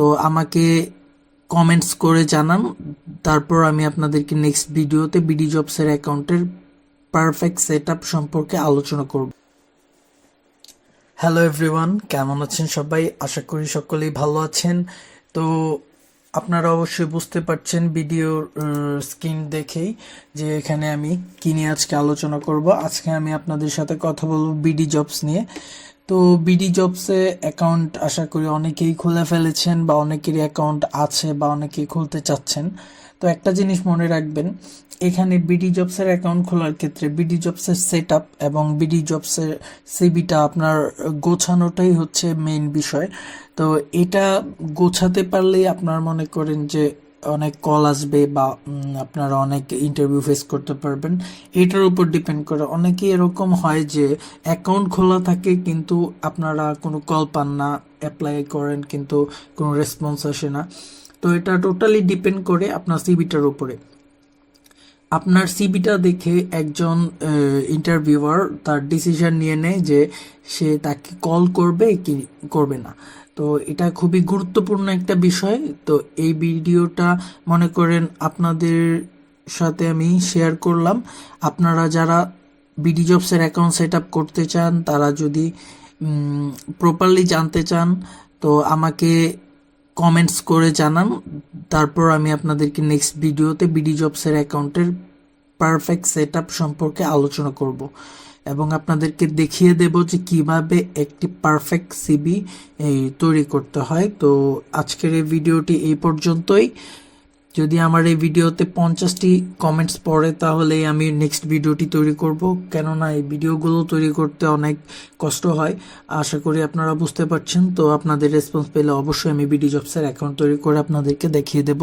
তো আমাকে কমেন্টস করে জানান, তারপর আমি আপনাদেরকে নেক্সট ভিডিওতে বিডি জবসের অ্যাকাউন্টের পারফেক্ট সেটআপ সম্পর্কে আলোচনা করব। হ্যালো এভরিওয়ান, কেমন আছেন সবাই? আশা করি সকলেই ভালো আছেন। তো আপনারা অবশ্যই বুঝতে পারছেন ভিডিওর স্ক্রিন দেখেই যে এখানে আমি কি নিয়ে আজকে আলোচনা করব। আজকে আমি আপনাদের সাথে কথা বলবো বিডি জবস নিয়ে। তো বিডি জবসে অ্যাকাউন্ট আশা করি অনেকেই খুলে ফেলেছেন বা অনেকেরই অ্যাকাউন্ট আছে বা অনেকেই খুলতে চাচ্ছেন। তো একটা জিনিস মনে রাখবেন, এখানে বিডি জবসের অ্যাকাউন্ট খোলার ক্ষেত্রে বিডি জবসের সেট আপ এবং বিডি জবসের সিবিটা আপনার গোছানোটাই হচ্ছে মেইন বিষয়। তো এটা গোছাতে পারলেই আপনার মনে করেন যে অনেক কল আসবে বা আপনারা অনেক ইন্টারভিউ ফেস করতে পারবেন। এটার উপর ডিপেন্ড করে। অনেকেই এরকম হয় যে অ্যাকাউন্ট খোলা থাকে কিন্তু আপনারা কোনো কল পান না, অ্যাপ্লাই করেন কিন্তু কোনো রেসপন্স আসে না। তো এটা টোটালি ডিপেন্ড করে আপনার সিবিটার উপরে। আপনার সিবিটা দেখে একজন ইন্টারভিউয়ার তার ডিসিশন নিয়ে নেয় যে সে তাকে কল করবে কি করবে না। তো এটা খুবই গুরুত্বপূর্ণ একটা বিষয়। তো এই ভিডিওটা মনে করেন আপনাদের সাথে আমি শেয়ার করলাম। আপনারা যারা বিডি জবসের অ্যাকাউন্ট সেট আপ করতে চান, তারা যদি প্রপারলি জানতে চান তো আমাকে কমেন্টস করে জানান, তারপর আমি আপনাদেরকে নেক্সট ভিডিওতে বিডি জবসের অ্যাকাউন্টের পারফেক্ট সেটআপ সম্পর্কে আলোচনা করব এবং আপনাদেরকে দেখিয়ে দেব যে কিভাবে একটি পারফেক্ট সিবি তৈরি করতে হয়। তো আজকের এই ভিডিওটি এই পর্যন্তই। যদি আমার এই ভিডিওতে 50টি কমেন্টস পড়ে তাহলে আমি নেক্সট ভিডিওটি তৈরি করব, কেননা এই ভিডিওগুলো তৈরি করতে অনেক কষ্ট হয়। আশা করি আপনারা বুঝতে পারছেন। তো আপনাদের রেসপন্স পেলে অবশ্যই আমি বিডি জবসের অ্যাকাউন্ট তৈরি করে আপনাদেরকে দেখিয়ে দেব।